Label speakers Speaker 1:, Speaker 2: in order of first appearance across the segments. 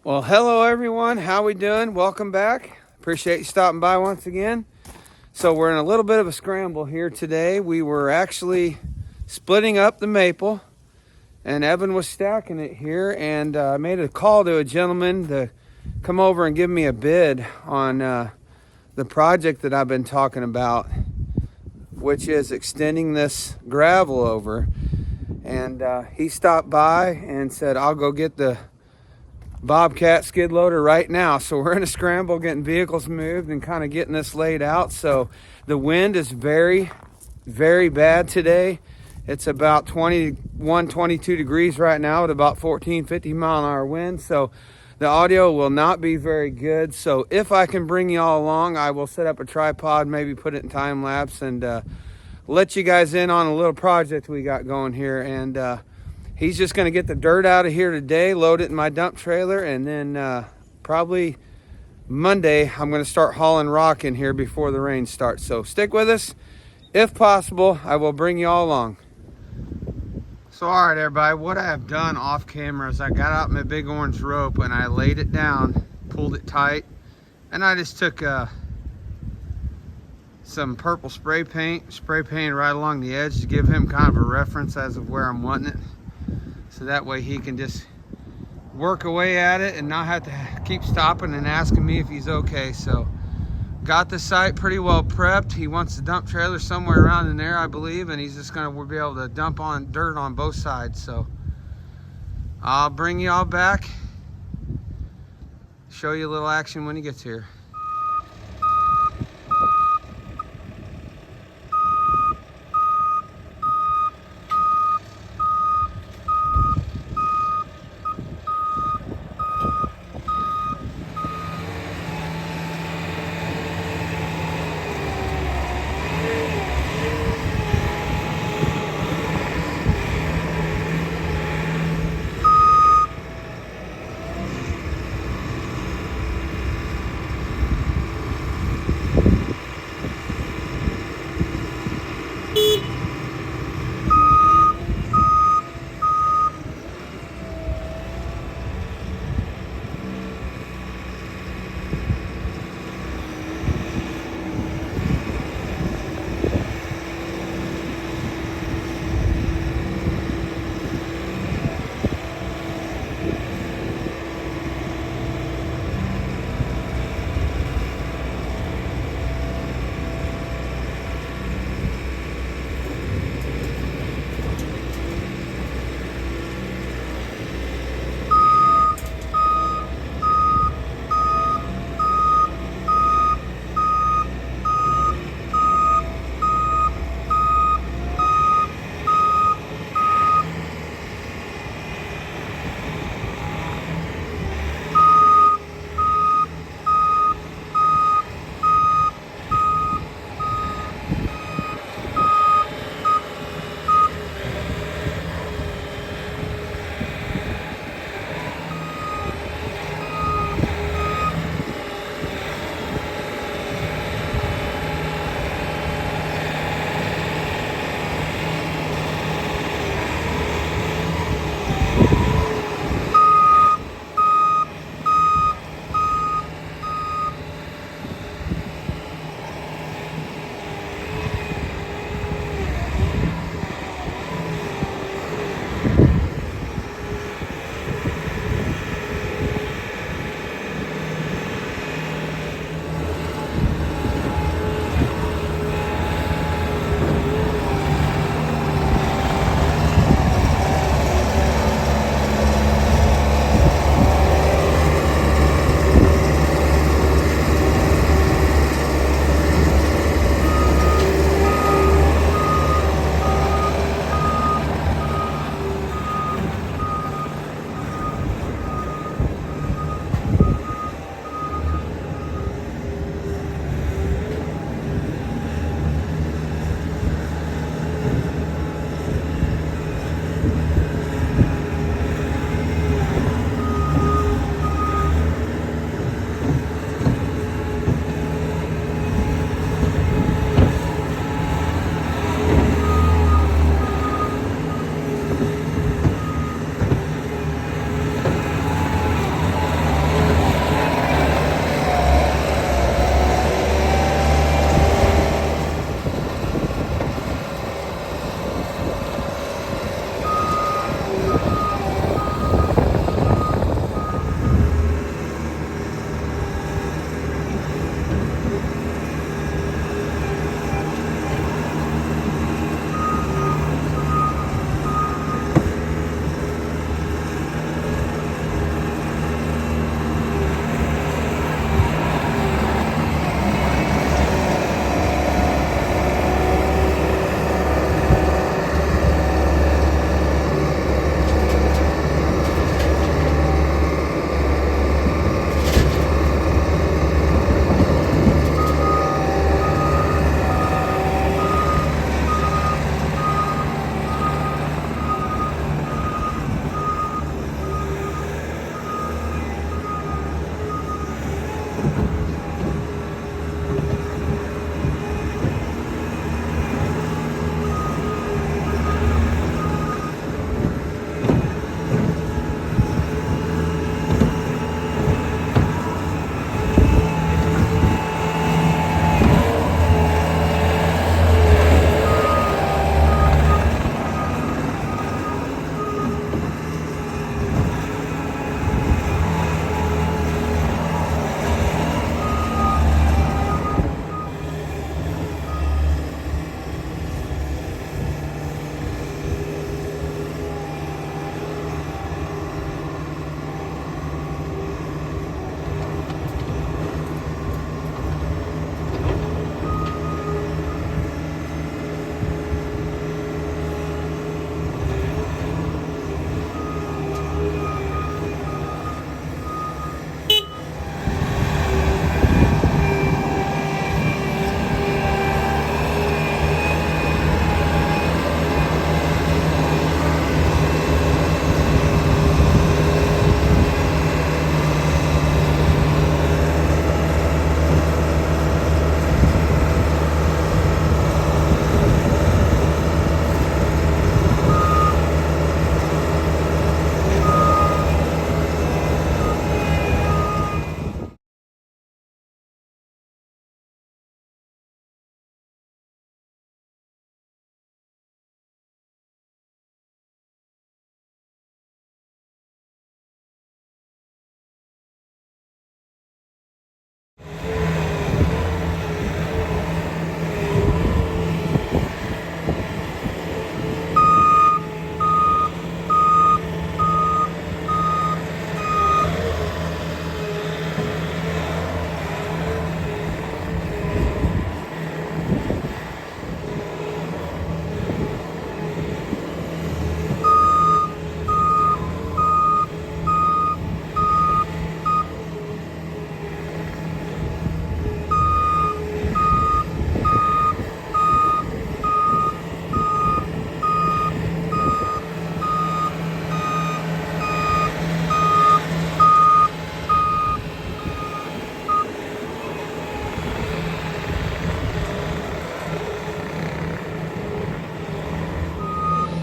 Speaker 1: Well, hello everyone. How we doing? Welcome back. Appreciate you stopping by once again. So we're in a little bit of a scramble here today. We were actually splitting up the maple, and Evan was stacking it here, and I made a call to a gentleman to come over and give me a bid on the project that I've been talking about, which is extending this gravel over. And he stopped by and said, I'll go get the Bobcat skid loader right now. So we're in a scramble getting vehicles moved and kind of getting this laid out. So the wind is very, very bad today. It's about 21, 22 degrees right now at about 14, 15 mile an hour wind. So the audio will not be very good. So if I can bring y'all along, I will set up a tripod, maybe put it in time lapse, and let you guys in on a little project we got going here. And he's just going to get the dirt out of here today, load it in my dump trailer, and then probably Monday I'm going to start hauling rock in here before the rain starts. So stick with us. If possible, I will bring you all along. So all right, everybody, what I have done off camera is I got out my big orange rope and I laid it down, pulled it tight, and I just took some purple spray paint right along the edge to give him kind of a reference as of where I'm wanting it. So that way he can just work away at it and not have to keep stopping and asking me if he's okay. So got the site pretty well prepped. He wants the dump trailer somewhere around in there, I believe, and he's just gonna be able to dump on dirt on both sides. So I'll bring y'all back, show you a little action when he gets here.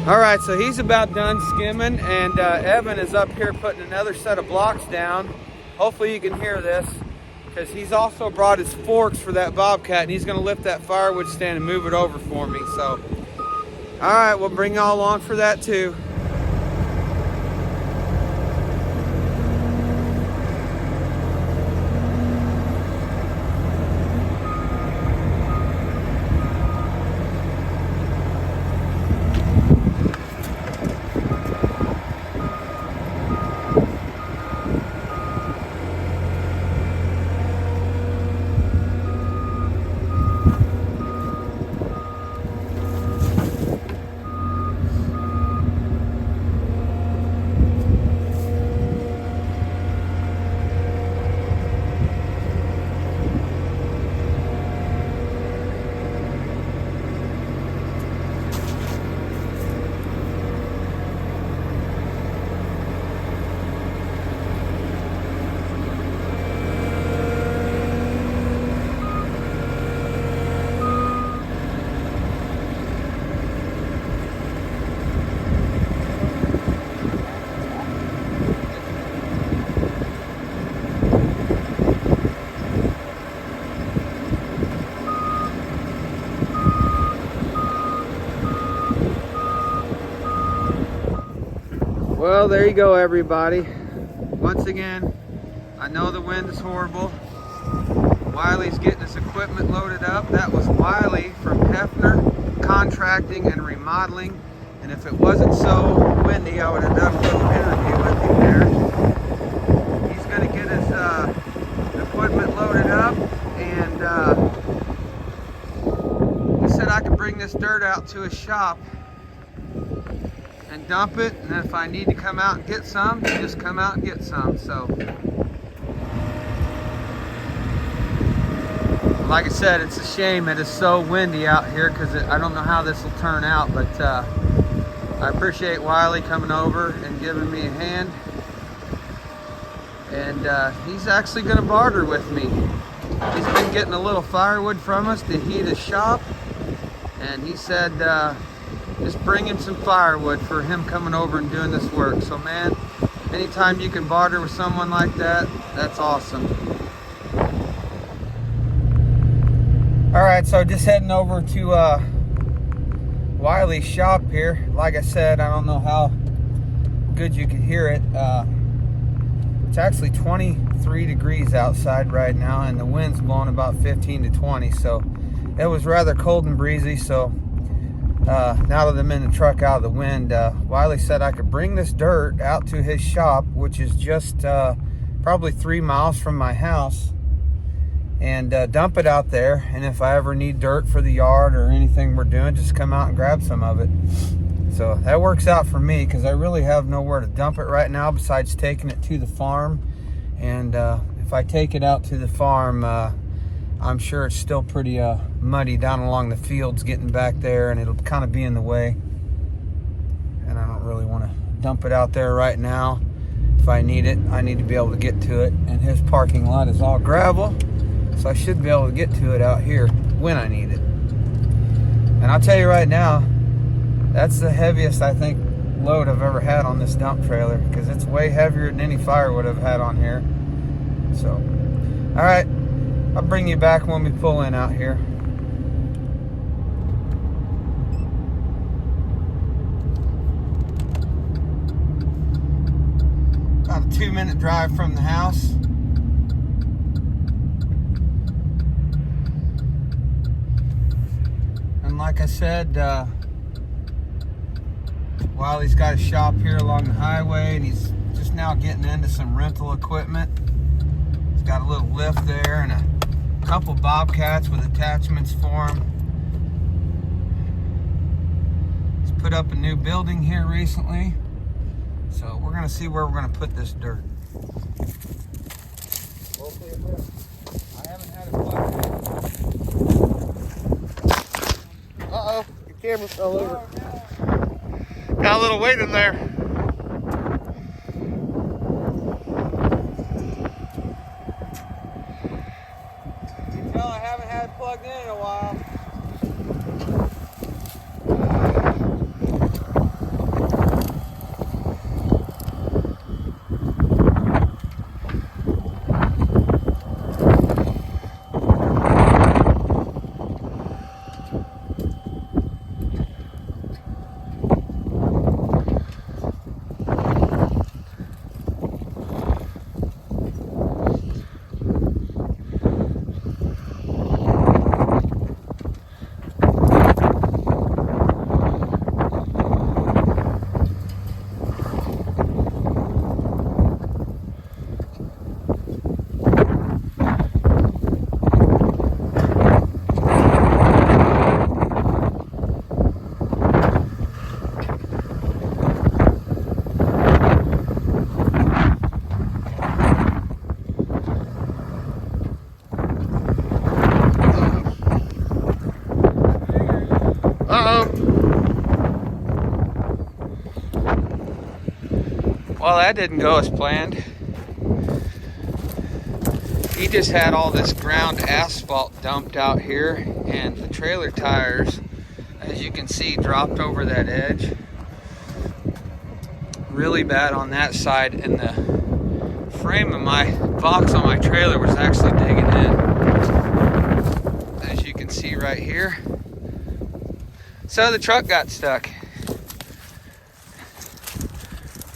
Speaker 1: All right, so he's about done skimming, and Evan is up here putting another set of blocks down. Hopefully you can hear this, because he's also brought his forks for that bobcat, and he's going to lift that firewood stand and move it over for me. So, all right, we'll bring y'all along for that too. Well, there you go, everybody. Once again, I know the wind is horrible. Wiley's getting his equipment loaded up. That was Wiley from Hefner Contracting and Remodeling. And if it wasn't so windy, I would have done a little interview with him there. He's going to get his equipment loaded up, and he said I could bring this dirt out to his shop and dump it, and then if I need to come out and get some, just come out and get some. So, like I said, it's a shame it is so windy out here, because I don't know how this will turn out, but I appreciate Wiley coming over and giving me a hand, and he's actually going to barter with me. He's been getting a little firewood from us to heat his shop, and he said just bring him some firewood for him coming over and doing this work. So man, anytime you can barter with someone like that, that's awesome. All right, so just heading over to Wiley's shop here. Like I said, I don't know how good you can hear it. It's actually 23 degrees outside right now, and the wind's blowing about 15 to 20, so it was rather cold and breezy. So now that I'm in the truck out of the wind, Wiley said I could bring this dirt out to his shop, which is just probably 3 miles from my house, and dump it out there. And if I ever need dirt for the yard or anything we're doing, just come out and grab some of it. So that works out for me, because I really have nowhere to dump it right now besides taking it to the farm. And if I take it out to the farm, I'm sure it's still pretty muddy down along the fields getting back there, and it'll kind of be in the way. And I don't really want to dump it out there right now. If I need it, I need to be able to get to it. And his parking lot is all gravel, so I should be able to get to it out here when I need it. And I'll tell you right now, that's the heaviest, I think, load I've ever had on this dump trailer, because it's way heavier than any firewood I've had on here. So, all right, I'll bring you back when we pull in out here. About a 2-minute drive from the house. And like I said, Wiley's got a shop here along the highway, and he's just now getting into some rental equipment. He's got a little lift there and a couple bobcats with attachments for him. He's put up a new building here recently, so we're gonna see where we're gonna put this dirt. Hopefully it will. I haven't had it plugged in.
Speaker 2: Uh-oh, your camera fell over.
Speaker 1: Oh, no.
Speaker 2: Got a little weight in there.
Speaker 1: You can tell I haven't had it plugged in a while. Well, that didn't go as planned. He just had all this ground asphalt dumped out here, and the trailer tires, as you can see, dropped over that edge. Really bad on that side, and the frame of my box on my trailer was actually digging in, as you can see right here. So the truck got stuck.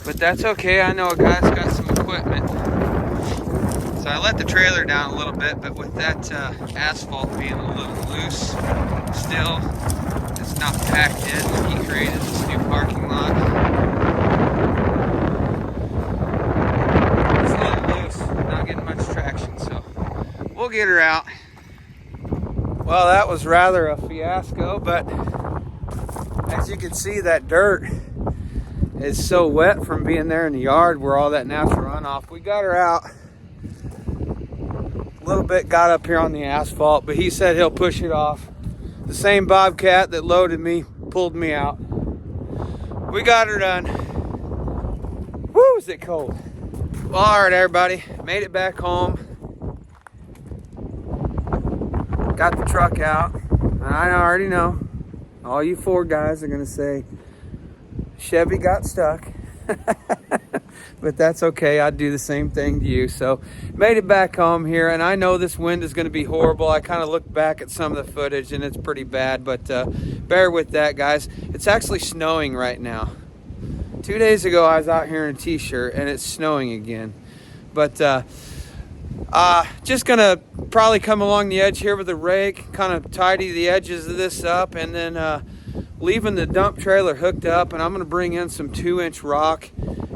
Speaker 1: But that's okay, I know a guy's got some equipment. So I let the trailer down a little bit, but with that asphalt being a little loose still, it's not packed in when he created this new parking lot. It's a little loose, not getting much traction, so we'll get her out. Well, that was rather a fiasco, but as you can see, that dirt is so wet from being there in the yard where all that natural runoff. We got her out. A little bit got up here on the asphalt, but he said he'll push it off. The same Bobcat that loaded me pulled me out. We got her done. Woo, is it cold? Well, all right, everybody. Made it back home. Got the truck out. I already know. All you Ford guys are going to say, Chevy got stuck. But that's okay. I'd do the same thing to you. So made it back home here, and I know this wind is going to be horrible. I kind of looked back at some of the footage and it's pretty bad, but bear with that, guys. It's actually snowing right now. 2 days ago I was out here in a t-shirt and it's snowing again. But just gonna probably come along the edge here with a rake, kind of tidy the edges of this up, and then leaving the dump trailer hooked up, and I'm going to bring in some 2-inch rock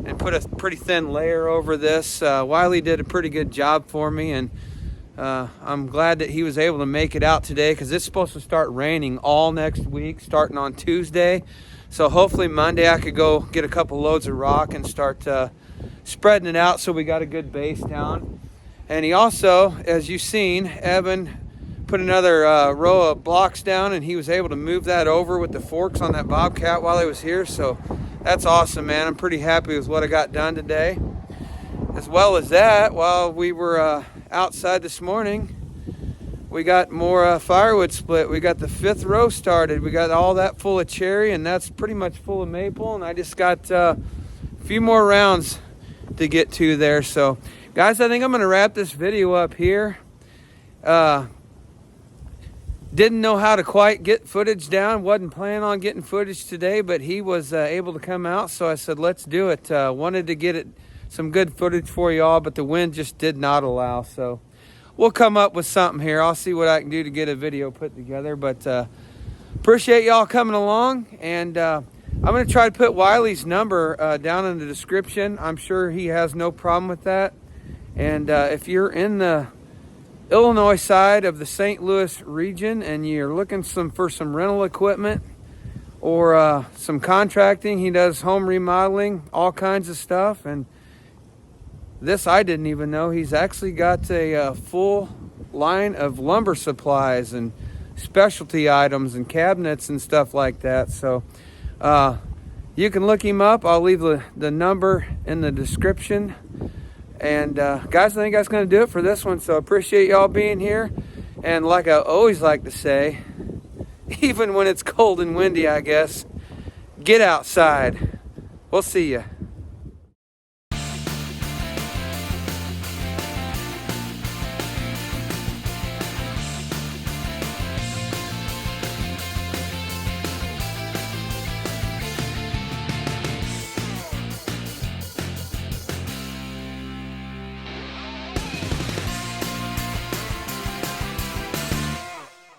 Speaker 1: and put a pretty thin layer over this. Wiley did a pretty good job for me, and I'm glad that he was able to make it out today, because it's supposed to start raining all next week starting on Tuesday. So hopefully Monday I could go get a couple loads of rock and start spreading it out so we got a good base down. And he also, as you've seen, Evan put another row of blocks down, and he was able to move that over with the forks on that Bobcat while he was here. So that's awesome, man. I'm pretty happy with what I got done today. As well as that, while we were outside this morning, we got more firewood split. We got the 5th row started. We got all that full of cherry, and that's pretty much full of maple. And I just got a few more rounds to get to there. So guys, I think I'm going to wrap this video up here. Didn't know how to quite get footage down. Wasn't planning on getting footage today, but he was able to come out, so I said, let's do it. Wanted to get some good footage for y'all, but the wind just did not allow. So we'll come up with something here. I'll see what I can do to get a video put together. But appreciate y'all coming along, and I'm going to try to put Wiley's number down in the description. I'm sure he has no problem with that. And if you're in the Illinois side of the St. Louis region and you're looking for some rental equipment or some contracting, he does home remodeling, all kinds of stuff. And this I didn't even know. He's actually got a full line of lumber supplies and specialty items and cabinets and stuff like that. So you can look him up. I'll leave the number in the description. And guys, I think that's going to do it for this one. So appreciate y'all being here. And like I always like to say, even when it's cold and windy, I guess, get outside. We'll see ya.